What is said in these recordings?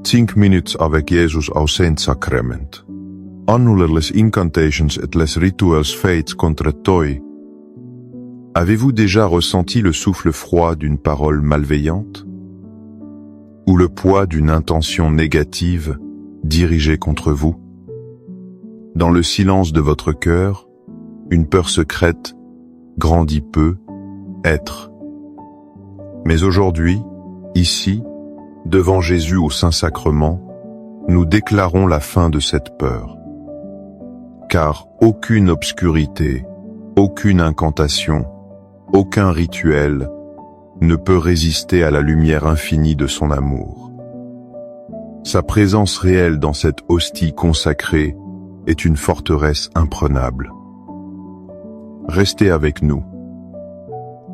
5 minutes avec Jezus au Saint-Sacrament. Annuler les incantations et les rituels faits contre toi. Avez-vous déjà ressenti le souffle froid d'une parole malveillante? Ou le poids d'une intention négative dirigée contre vous? Dans le silence de votre cœur, une peur secrète grandit peu, être. Mais aujourd'hui, ici, devant Jésus au Saint-Sacrement, nous déclarons la fin de cette peur. Car aucune obscurité, aucune incantation, aucun rituel ne peut résister à la lumière infinie de son amour. Sa présence réelle dans cette hostie consacrée est une forteresse imprenable. Restez avec nous.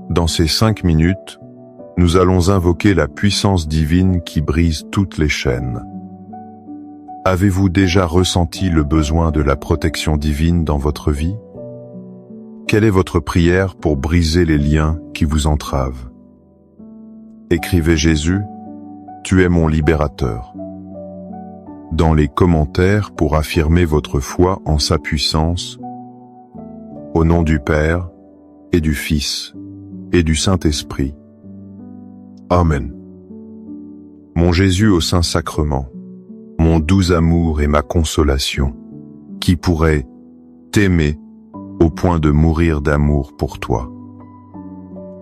Dans ces 5 minutes, nous allons invoquer la puissance divine qui brise toutes les chaînes. Avez-vous déjà ressenti le besoin de la protection divine dans votre vie? Quelle est votre prière pour briser les liens qui vous entravent? Écrivez Jésus, tu es mon libérateur. Dans les commentaires pour affirmer votre foi en sa puissance, au nom du Père et du Fils et du Saint-Esprit. Amen. Mon Jésus au Saint-Sacrement, mon doux amour et ma consolation, qui pourrait t'aimer au point de mourir d'amour pour toi.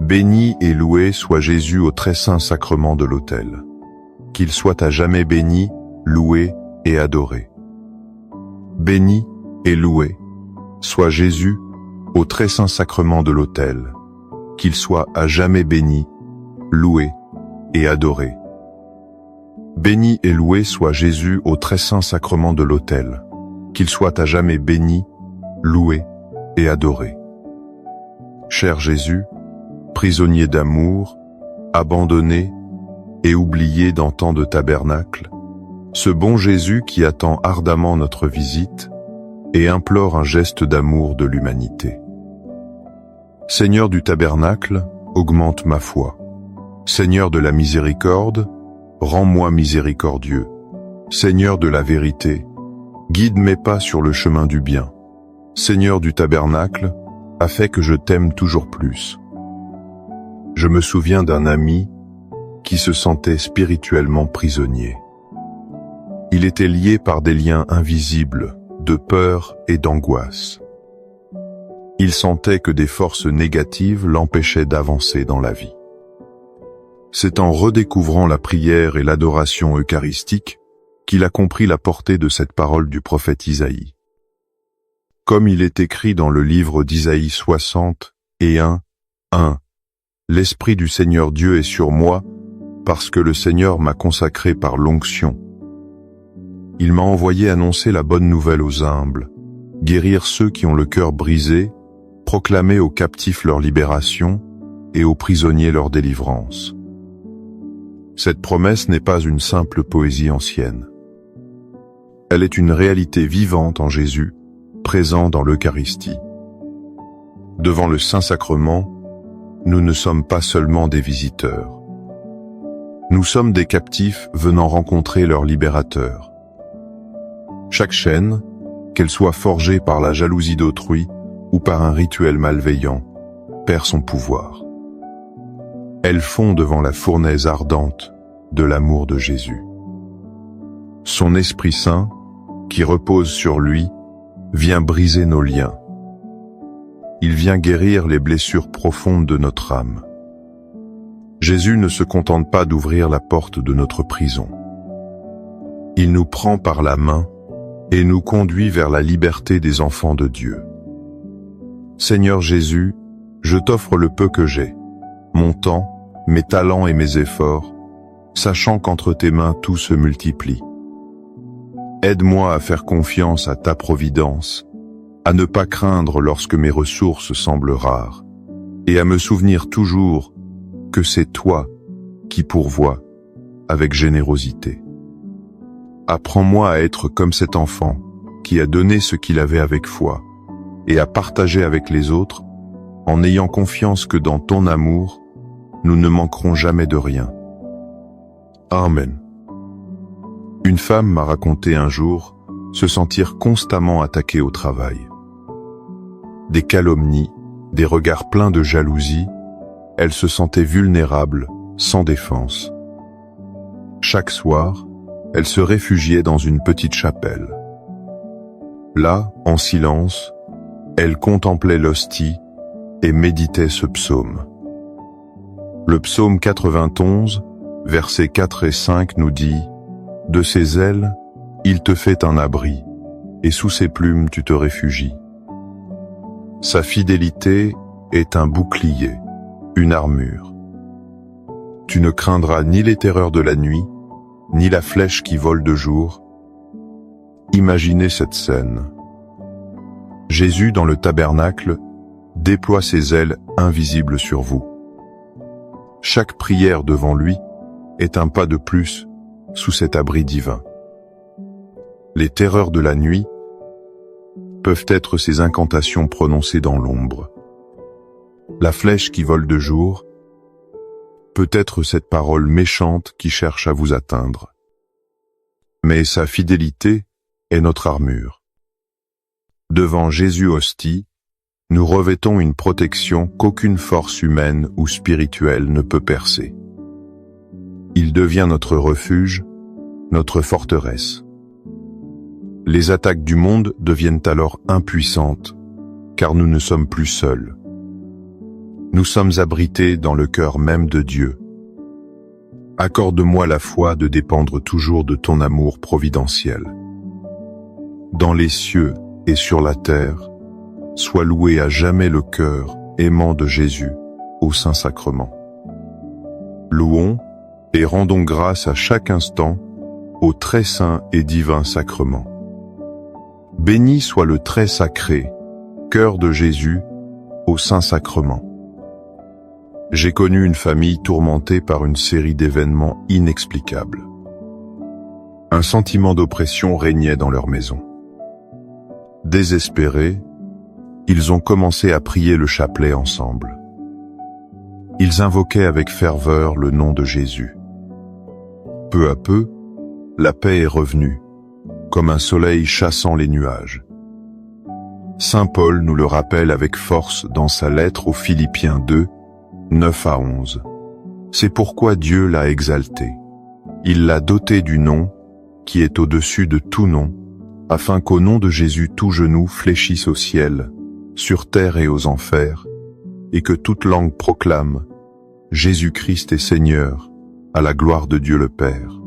Béni et loué soit Jésus au très saint sacrement de l'autel. Qu'il soit à jamais béni, loué et adoré. Béni et loué soit Jésus au très saint sacrement de l'autel. Qu'il soit à jamais béni, loué et adoré. Béni et loué soit Jésus au très saint sacrement de l'autel. Qu'il soit à jamais béni, loué et adoré. Cher Jésus, prisonnier d'amour, abandonné et oublié dans tant de tabernacles, ce bon Jésus qui attend ardemment notre visite et implore un geste d'amour de l'humanité. Seigneur du tabernacle, augmente ma foi. Seigneur de la miséricorde, rends-moi miséricordieux. Seigneur de la vérité, guide mes pas sur le chemin du bien. Seigneur du tabernacle, a fait que je t'aime toujours plus. Je me souviens d'un ami qui se sentait spirituellement prisonnier. Il était lié par des liens invisibles, de peur et d'angoisse. Il sentait que des forces négatives l'empêchaient d'avancer dans la vie. C'est en redécouvrant la prière et l'adoration eucharistique qu'il a compris la portée de cette parole du prophète Isaïe. Comme il est écrit dans le livre d'Isaïe 60 et 1, l'Esprit du Seigneur Dieu est sur moi, parce que le Seigneur m'a consacré par l'onction. Il m'a envoyé annoncer la bonne nouvelle aux humbles, guérir ceux qui ont le cœur brisé, proclamer aux captifs leur libération et aux prisonniers leur délivrance. Cette promesse n'est pas une simple poésie ancienne. Elle est une réalité vivante en Jésus, présent dans l'Eucharistie. Devant le Saint-Sacrement, nous ne sommes pas seulement des visiteurs. Nous sommes des captifs venant rencontrer leur libérateur. Chaque chaîne, qu'elle soit forgée par la jalousie d'autrui ou par un rituel malveillant, perd son pouvoir. Elle fond devant la fournaise ardente de l'amour de Jésus. Son Esprit Saint, qui repose sur lui, vient briser nos liens. Il vient guérir les blessures profondes de notre âme. Jésus ne se contente pas d'ouvrir la porte de notre prison. Il nous prend par la main et nous conduit vers la liberté des enfants de Dieu. Seigneur Jésus, je t'offre le peu que j'ai, mon temps, mes talents et mes efforts, sachant qu'entre tes mains tout se multiplie. Aide-moi à faire confiance à ta providence, à ne pas craindre lorsque mes ressources semblent rares, et à me souvenir toujours que c'est toi qui pourvois avec générosité. Apprends-moi à être comme cet enfant qui a donné ce qu'il avait avec foi, et à partager avec les autres, en ayant confiance que dans ton amour, nous ne manquerons jamais de rien. Amen. Une femme m'a raconté un jour se sentir constamment attaquée au travail. Des calomnies, des regards pleins de jalousie, elle se sentait vulnérable, sans défense. Chaque soir, elle se réfugiait dans une petite chapelle. Là, en silence, elle contemplait l'hostie et méditait ce psaume. Le psaume 91, versets 4 et 5 nous dit « De ses ailes, il te fait un abri, et sous ses plumes tu te réfugies. Sa fidélité est un bouclier, une armure. Tu ne craindras ni les terreurs de la nuit, ni la flèche qui vole de jour. » Imaginez cette scène. Jésus, dans le tabernacle, déploie ses ailes invisibles sur vous. Chaque prière devant lui est un pas de plus sous cet abri divin. Les terreurs de la nuit peuvent être ces incantations prononcées dans l'ombre. La flèche qui vole de jour peut être cette parole méchante qui cherche à vous atteindre. Mais sa fidélité est notre armure. Devant Jésus hostie, nous revêtons une protection qu'aucune force humaine ou spirituelle ne peut percer. Il devient notre refuge, notre forteresse. Les attaques du monde deviennent alors impuissantes, car nous ne sommes plus seuls. Nous sommes abrités dans le cœur même de Dieu. Accorde-moi la foi de dépendre toujours de ton amour providentiel. Dans les cieux et sur la terre, sois loué à jamais le cœur aimant de Jésus au Saint-Sacrement. Louons et rendons grâce à chaque instant au très saint et divin sacrement. Béni soit le très sacré, cœur de Jésus au Saint-Sacrement. J'ai connu une famille tourmentée par une série d'événements inexplicables. Un sentiment d'oppression régnait dans leur maison. Désespérés, ils ont commencé à prier le chapelet ensemble. Ils invoquaient avec ferveur le nom de Jésus. Peu à peu, la paix est revenue, comme un soleil chassant les nuages. Saint Paul nous le rappelle avec force dans sa lettre aux Philippiens 2, 9 à 11. C'est pourquoi Dieu l'a exalté. Il l'a doté du nom qui est au-dessus de tout nom, afin qu'au nom de Jésus tout genou fléchisse au ciel, sur terre et aux enfers, et que toute langue proclame « Jésus-Christ est Seigneur, à la gloire de Dieu le Père ».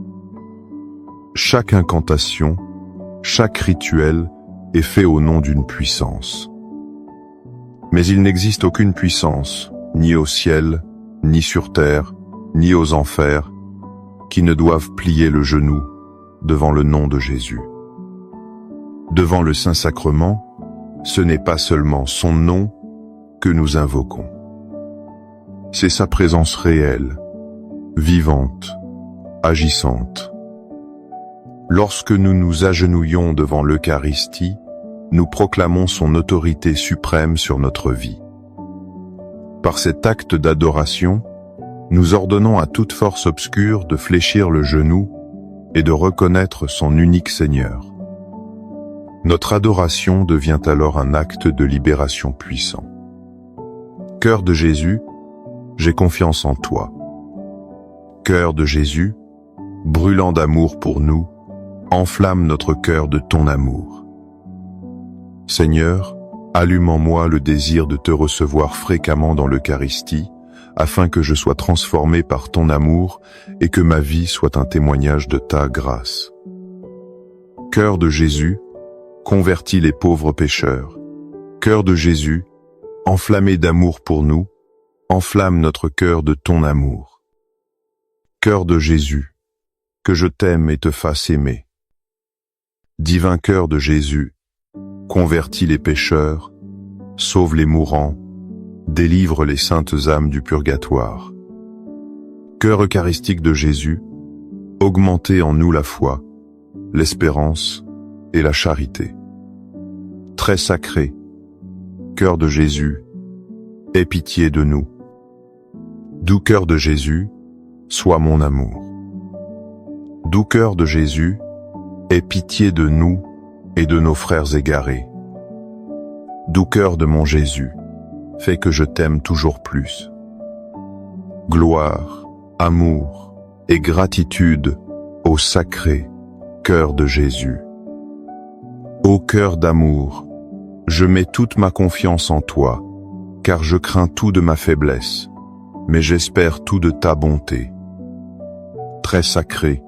Chaque incantation, chaque rituel est fait au nom d'une puissance. Mais il n'existe aucune puissance, ni au ciel, ni sur terre, ni aux enfers, qui ne doivent plier le genou devant le nom de Jésus. Devant le Saint-Sacrement, ce n'est pas seulement son nom que nous invoquons. C'est sa présence réelle, vivante, agissante. Lorsque nous nous agenouillons devant l'Eucharistie, nous proclamons son autorité suprême sur notre vie. Par cet acte d'adoration, nous ordonnons à toute force obscure de fléchir le genou et de reconnaître son unique Seigneur. Notre adoration devient alors un acte de libération puissant. Cœur de Jésus, j'ai confiance en toi. Cœur de Jésus, brûlant d'amour pour nous, enflamme notre cœur de ton amour. Seigneur, allume en moi le désir de te recevoir fréquemment dans l'Eucharistie, afin que je sois transformé par ton amour et que ma vie soit un témoignage de ta grâce. Cœur de Jésus, convertis les pauvres pécheurs. Cœur de Jésus, enflammé d'amour pour nous, enflamme notre cœur de ton amour. Cœur de Jésus, que je t'aime et te fasse aimer. Divin cœur de Jésus, convertis les pécheurs, sauve les mourants, délivre les saintes âmes du purgatoire. Cœur eucharistique de Jésus, augmentez en nous la foi, l'espérance et la charité. Très sacré, cœur de Jésus, aie pitié de nous. Doux cœur de Jésus, sois mon amour. Doux cœur de Jésus, aie pitié de nous et de nos frères égarés. Doux cœur de mon Jésus, fais que je t'aime toujours plus. Gloire, amour et gratitude au sacré cœur de Jésus. Ô cœur d'amour, je mets toute ma confiance en toi, car je crains tout de ma faiblesse, mais j'espère tout de ta bonté. Très sacré,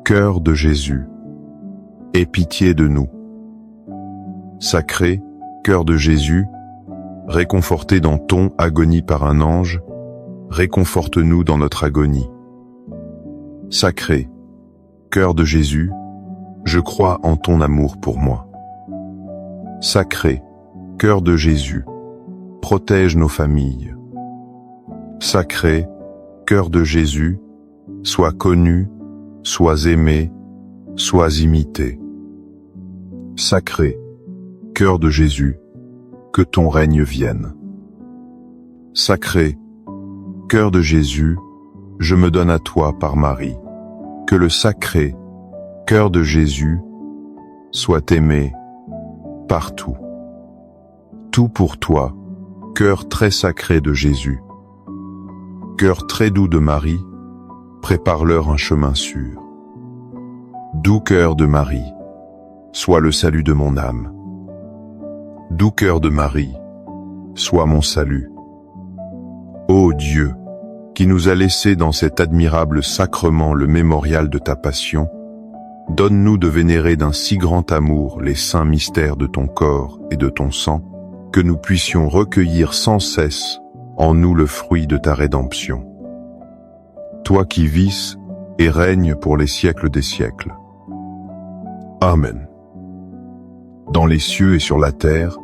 cœur de Jésus, aie pitié de nous. Sacré, cœur de Jésus, réconforté dans ton agonie par un ange, réconforte-nous dans notre agonie. Sacré, cœur de Jésus, je crois en ton amour pour moi. Sacré, cœur de Jésus, protège nos familles. Sacré, cœur de Jésus, sois connu, sois aimé, sois imité. Sacré, cœur de Jésus, que ton règne vienne. Sacré, cœur de Jésus, je me donne à toi par Marie. Que le sacré cœur de Jésus soit aimé partout. Tout pour toi, cœur très sacré de Jésus. Cœur très doux de Marie, prépare-leur un chemin sûr. Doux cœur de Marie, sois le salut de mon âme. Doux cœur de Marie, sois mon salut. Ô Dieu, qui nous a laissé dans cet admirable sacrement le mémorial de ta passion, donne-nous de vénérer d'un si grand amour les saints mystères de ton corps et de ton sang, que nous puissions recueillir sans cesse en nous le fruit de ta rédemption. Toi qui vis et règnes pour les siècles des siècles. Amen. Dans les cieux et sur la terre,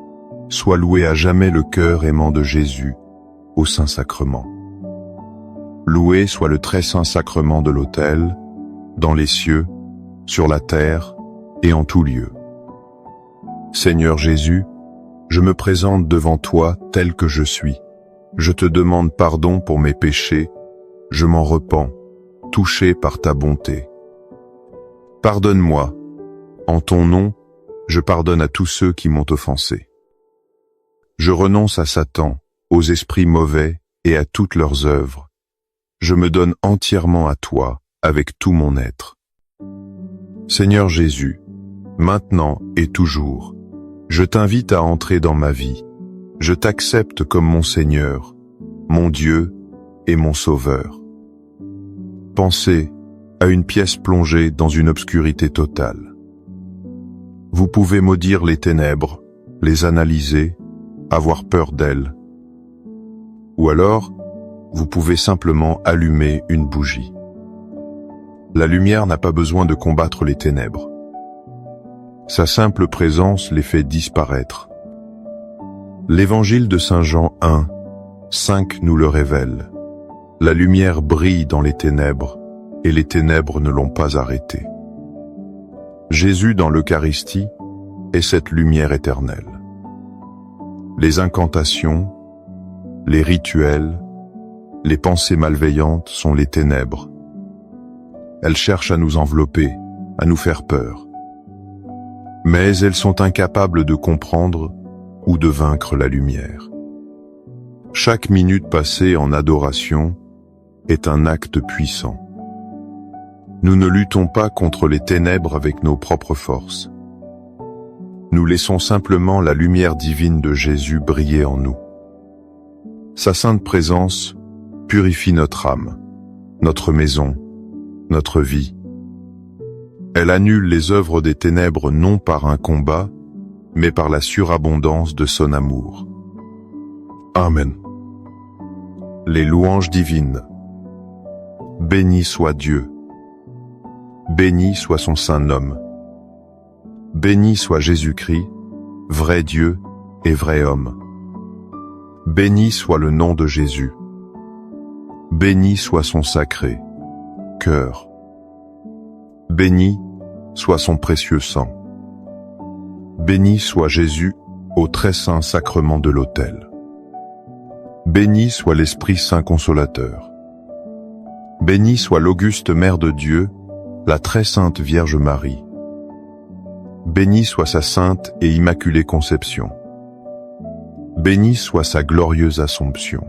soit loué à jamais le cœur aimant de Jésus au Saint-Sacrement. Loué soit le très saint sacrement de l'autel, dans les cieux, sur la terre et en tout lieu. Seigneur Jésus, je me présente devant toi tel que je suis. Je te demande pardon pour mes péchés, je m'en repens, touché par ta bonté. Pardonne-moi, en ton nom, je pardonne à tous ceux qui m'ont offensé. Je renonce à Satan, aux esprits mauvais et à toutes leurs œuvres. Je me donne entièrement à toi, avec tout mon être. Seigneur Jésus, maintenant et toujours, je t'invite à entrer dans ma vie. Je t'accepte comme mon Seigneur, mon Dieu et mon Sauveur. Pensez à une pièce plongée dans une obscurité totale. Vous pouvez maudire les ténèbres, les analyser, avoir peur d'elles. Ou alors, vous pouvez simplement allumer une bougie. La lumière n'a pas besoin de combattre les ténèbres. Sa simple présence les fait disparaître. L'Évangile de Saint Jean 1, 5 nous le révèle. La lumière brille dans les ténèbres, et les ténèbres ne l'ont pas arrêtée. Jésus dans l'Eucharistie est cette lumière éternelle. Les incantations, les rituels, les pensées malveillantes sont les ténèbres. Elles cherchent à nous envelopper, à nous faire peur. Mais elles sont incapables de comprendre ou de vaincre la lumière. Chaque minute passée en adoration est un acte puissant. Nous ne luttons pas contre les ténèbres avec nos propres forces. Nous laissons simplement la lumière divine de Jésus briller en nous. Sa sainte présence purifie notre âme, notre maison, notre vie. Elle annule les œuvres des ténèbres non par un combat, mais par la surabondance de son amour. Amen. Les louanges divines. Béni soit Dieu. Béni soit son saint nom. Béni soit Jésus-Christ, vrai Dieu et vrai homme. Béni soit le nom de Jésus. Béni soit son sacré cœur. Béni soit son précieux sang. Béni soit Jésus au très saint sacrement de l'autel. Béni soit l'Esprit Saint Consolateur. Béni soit l'auguste Mère de Dieu la très sainte Vierge Marie. Bénie soit sa sainte et immaculée conception. Béni soit sa glorieuse Assomption.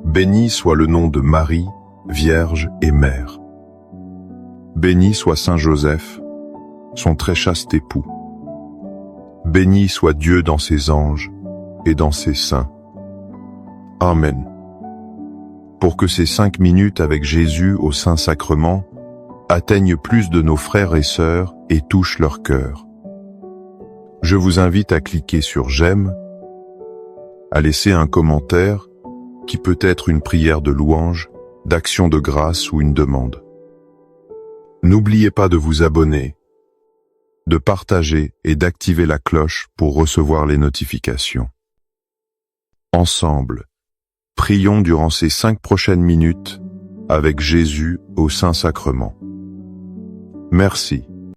Béni soit le nom de Marie, Vierge et Mère. Béni soit Saint Joseph, son très chaste époux. Béni soit Dieu dans ses anges et dans ses saints. Amen. Pour que ces 5 minutes avec Jésus au Saint-Sacrement atteignent plus de nos frères et sœurs et touchent leur cœur. Je vous invite à cliquer sur j'aime, à laisser un commentaire qui peut être une prière de louange, d'action de grâce ou une demande. N'oubliez pas de vous abonner, de partager et d'activer la cloche pour recevoir les notifications. Ensemble, prions durant ces 5 prochaines minutes avec Jésus au Saint-Sacrement. Merci.